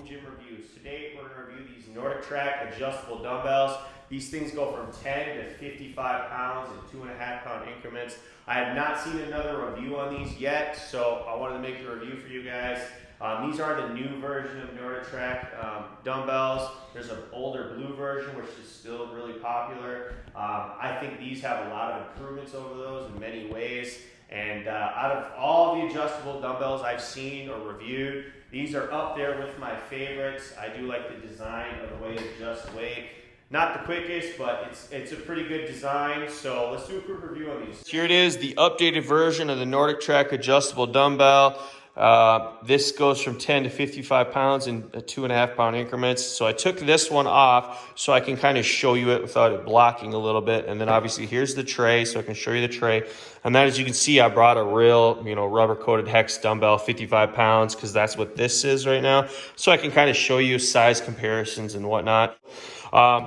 Gym Reviews. Today we're going to review these NordicTrack adjustable dumbbells. These things go from 10 to 55 pounds in 2.5 pound increments. I have not seen another review on these yet, so I wanted to make the review for you guys. These are the new version of NordicTrack dumbbells. There's an older blue version, which is still really popular. I think these have a lot of improvements over those in many ways. And out of all the adjustable dumbbells I've seen or reviewed, these are up there with my favorites. I do like the design of the way it adjusts weight. Not the quickest, but it's a pretty good design. So let's do a quick review on these. Here it is, the updated version of the NordicTrack adjustable dumbbell. This goes from 10 to 55 pounds in 2.5 pound increments. So I took this one off so I can kind of show you it without it blocking a little bit. And then obviously here's the tray, so I can show you the tray. And then as you can see, I brought a real, rubber coated hex dumbbell, 55 pounds, because that's what this is right now. So I can kind of show you size comparisons and whatnot.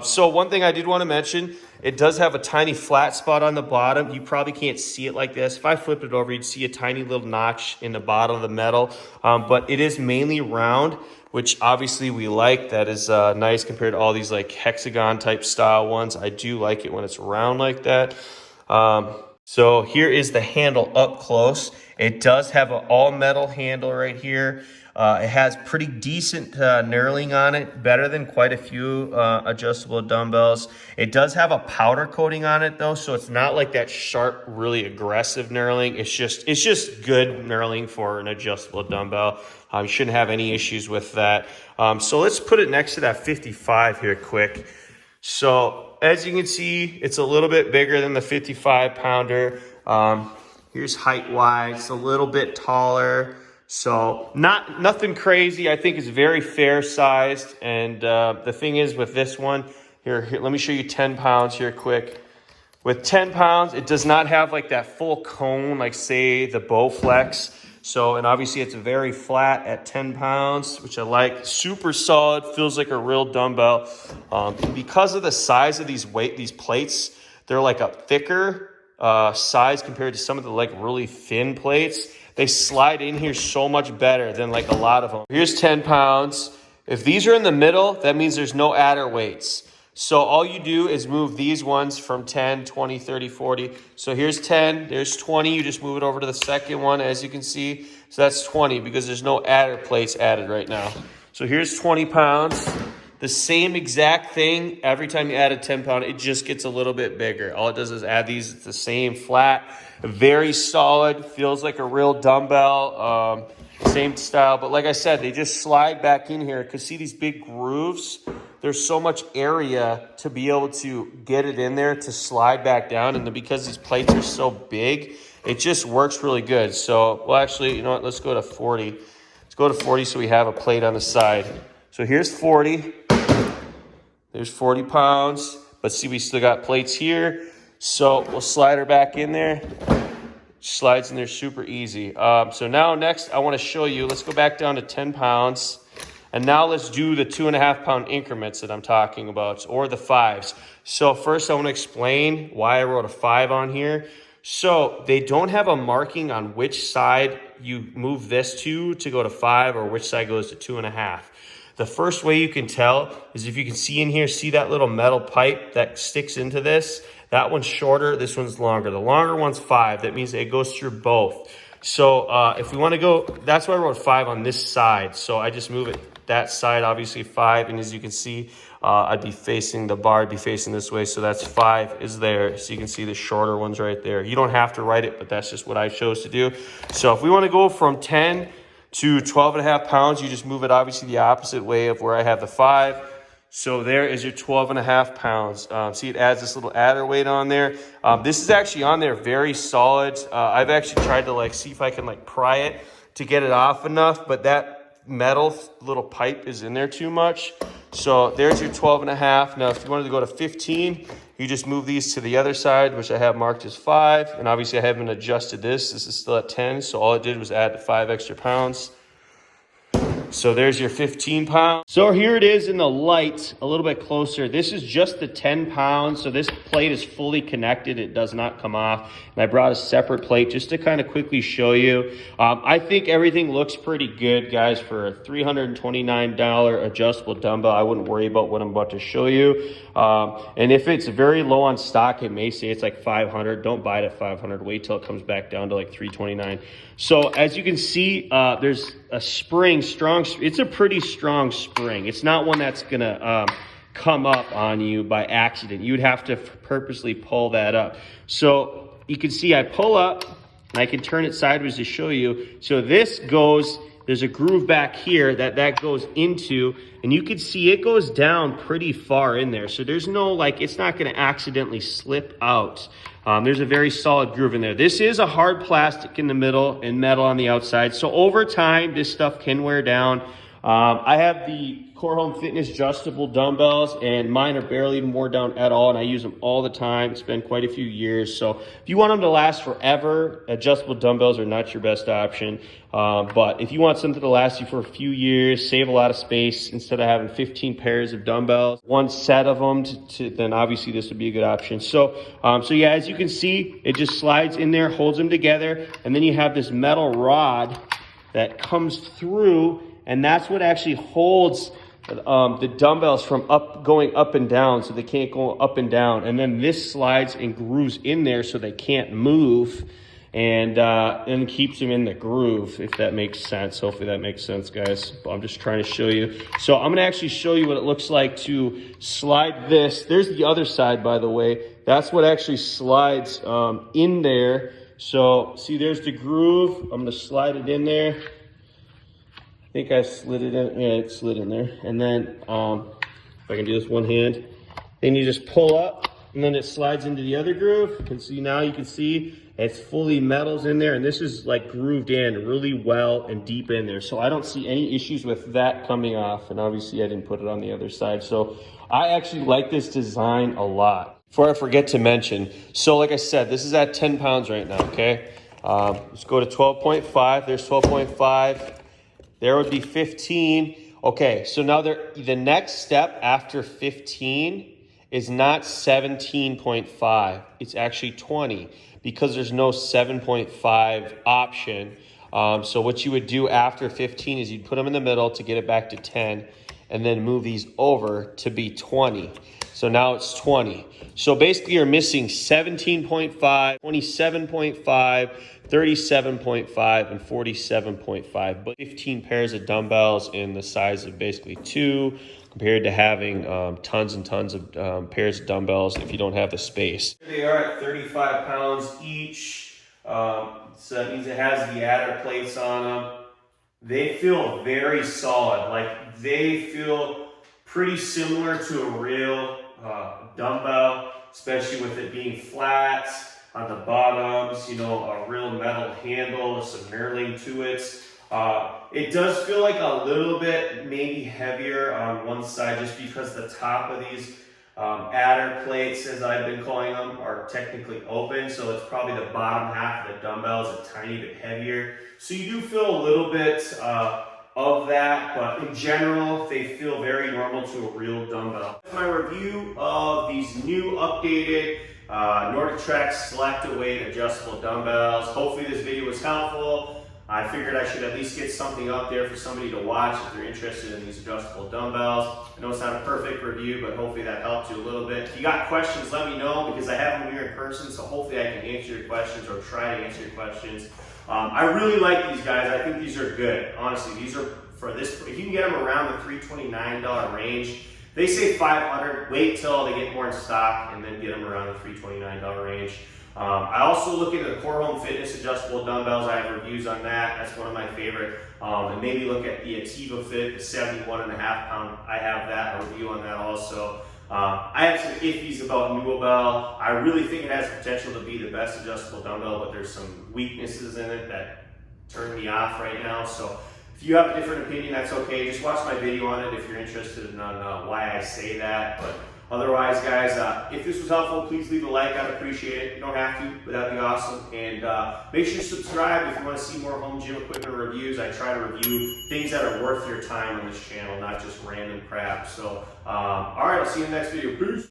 So one thing I did want to mention, it does have a tiny flat spot on the bottom. You probably can't see it like this. If I flipped it over, you'd see a tiny little notch in the bottom of the metal. But it is mainly round, which obviously we like. That is nice compared to all these like hexagon type style ones. I do like it when it's round like that. So here is the handle up close. It does have an all metal handle right here. It has pretty decent knurling on it, better than quite a few adjustable dumbbells. It does have a powder coating on it though, so it's not like that sharp, really aggressive knurling. It's just good knurling for an adjustable dumbbell. You shouldn't have any issues with that. So let's put it next to that 55 here quick. So as you can see, it's a little bit bigger than the 55 pounder. Here's height wise, it's a little bit taller. So nothing crazy. I think it's very fair sized. And the thing is with this one, here, let me show you 10 pounds here quick. With 10 pounds, it does not have like that full cone, like say the Bowflex. So, and obviously it's very flat at 10 pounds, which I like. Super solid, feels like a real dumbbell. Because of the size of these plates, they're like a thicker size compared to some of the like really thin plates. They slide in here so much better than like a lot of them. Here's 10 pounds. If these are in the middle, that means there's no adder weights. So all you do is move these ones from 10, 20, 30, 40. So here's 10, there's 20. You just move it over to the second one, as you can see. So that's 20 because there's no adder plates added right now. So here's 20 pounds. The same exact thing. Every time you add a 10 pound, it just gets a little bit bigger. All it does is add these. It's the same flat, very solid, feels like a real dumbbell. Same style, but like I said, they just slide back in here because see these big grooves? There's so much area to be able to get it in there to slide back down. And then because these plates are so big, it just works really good. So, well, actually, you know what? Let's go to 40. Let's go to 40 so we have a plate on the side. So here's 40. There's 40 pounds, but see, we still got plates here. So we'll slide her back in there. Slides in there super easy. So now next, I want to show you, let's go back down to 10 pounds. And now let's do the 2.5 pound increments that I'm talking about, or the fives. So first I want to explain why I wrote a 5 on here. So they don't have a marking on which side you move this to go to 5 or which side goes to 2.5. The first way you can tell is if you can see in here, see that little metal pipe that sticks into this? That one's shorter, this one's longer. The longer one's 5, that means it goes through both. So if we want to go, that's why I wrote 5 on this side. So I just move it that side, obviously 5. And as you can see, I'd be facing the bar, I'd be facing this way. So that's 5 is there. So you can see the shorter ones right there. You don't have to write it, but that's just what I chose to do. So if we want to go from 10 to 12.5 pounds, you just move it obviously the opposite way of where I have the 5. So there is your 12.5 pounds. See, it adds this little adder weight on there. This is actually on there very solid. I've actually tried to like see if I can like pry it to get it off enough, but that metal little pipe is in there too much. So there's your 12.5. Now, if you wanted to go to 15, you just move these to the other side, which I have marked as 5. And obviously I haven't adjusted this. This is still at 10. So all it did was add 5 extra pounds. So there's your 15 pounds. So here it is in the light, a little bit closer. This is just the 10 pounds. So this plate is fully connected. It does not come off. And I brought a separate plate just to kind of quickly show you. I think everything looks pretty good, guys, for a $329 adjustable dumbbell. I wouldn't worry about what I'm about to show you. And if it's very low on stock, it may say it's like 500. Don't buy it at 500. Wait till it comes back down to like 329. So as you can see, there's a spring, strong. It's a pretty strong spring. It's not one that's gonna come up on you by accident. You'd have to purposely pull that up. So you can see I pull up and I can turn it sideways to show you. So this goes, there's a groove back here that goes into, and you can see it goes down pretty far in there. So there's no, like, it's not gonna accidentally slip out. There's a very solid groove in there. This is a hard plastic in the middle and metal on the outside. So over time, this stuff can wear down. I have the Core Home Fitness adjustable dumbbells, and mine are barely even worn down at all, and I use them all the time. It's been quite a few years. So if you want them to last forever, adjustable dumbbells are not your best option. But if you want something to last you for a few years, save a lot of space, instead of having 15 pairs of dumbbells, one set of them, then obviously this would be a good option. So yeah, as you can see, it just slides in there, holds them together, and then you have this metal rod that comes through, and that's what actually holds the dumbbells from going up and down, so they can't go up and down. And then this slides and grooves in there so they can't move, and keeps them in the groove, if that makes sense. Hopefully that makes sense, guys. But I'm just trying to show you. So I'm gonna actually show you what it looks like to slide this. There's the other side, by the way. That's what actually slides in there. So see, there's the groove. I'm gonna slide it in there. I think I slid it in. Yeah, it slid in there. And then if I can do this one hand, then you just pull up, and then it slides into the other groove. And see, now you can see it's fully metals in there, and this is like grooved in really well and deep in there. So I don't see any issues with that coming off. And obviously I didn't put it on the other side. So I actually like this design a lot. Before I forget to mention, so like I said, this is at 10 pounds right now, okay? Let's go to 12.5. There's 12.5. There would be 15. Okay, so now the next step after 15 is not 17.5. It's actually 20, because there's no 7.5 option. So what you would do after 15 is you'd put them in the middle to get it back to 10, and then move these over to be 20. So now it's 20. So basically you're missing 17.5, 27.5, 37.5, and 47.5, but 15 pairs of dumbbells in the size of basically 2, compared to having tons and tons of pairs of dumbbells if you don't have the space. They are at 35 pounds each, so that means it has the adder plates on them. They feel very solid, like they feel pretty similar to a real dumbbell, especially with it being flat on the bottoms, you know, a real metal handle with some knurling to it. It does feel like a little bit maybe heavier on one side, just because the top of these adder plates, as I've been calling them, are technically open. So it's probably the bottom half of the dumbbell is a tiny bit heavier. So you do feel a little bit of that, but in general, they feel very normal to a real dumbbell. My review of these new updated NordicTrack Select Weight adjustable dumbbells. Hopefully this video was helpful. I figured I should at least get something up there for somebody to watch if they're interested in these adjustable dumbbells. I know it's not a perfect review, but hopefully that helped you a little bit. If you got questions, let me know, because I have them here in person, so hopefully I can answer your questions or try to answer your questions. I really like these guys. I think these are good. Honestly, these are for this. If you can get them around the $329 range, they say 500. Wait till they get more in stock and then get them around the $329 range. I also look into the Core Home Fitness adjustable dumbbells. I have reviews on that. That's one of my favorite. And maybe look at the Ativa Fit, the 71.5 pound. I have that, a review on that also. I have some iffies about Nuobel. I really think it has potential to be the best adjustable dumbbell, but there's some weaknesses in it that turn me off right now. So if you have a different opinion, that's okay. Just watch my video on it if you're interested in why I say that. But Otherwise, guys, if this was helpful, please leave a like. I'd appreciate it. You don't have to, but that'd be awesome. And make sure you subscribe if you want to see more home gym equipment reviews. I try to review things that are worth your time on this channel, not just random crap. So, all right, I'll see you in the next video. Peace.